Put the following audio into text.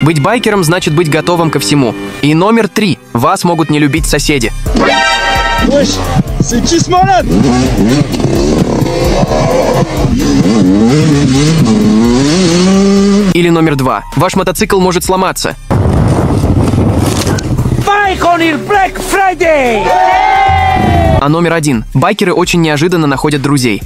Быть байкером значит быть готовым ко всему. И номер 3. Вас могут не любить соседи. Или номер 2. Ваш мотоцикл может сломаться. Black Friday! А номер 1. Байкеры очень неожиданно находят друзей.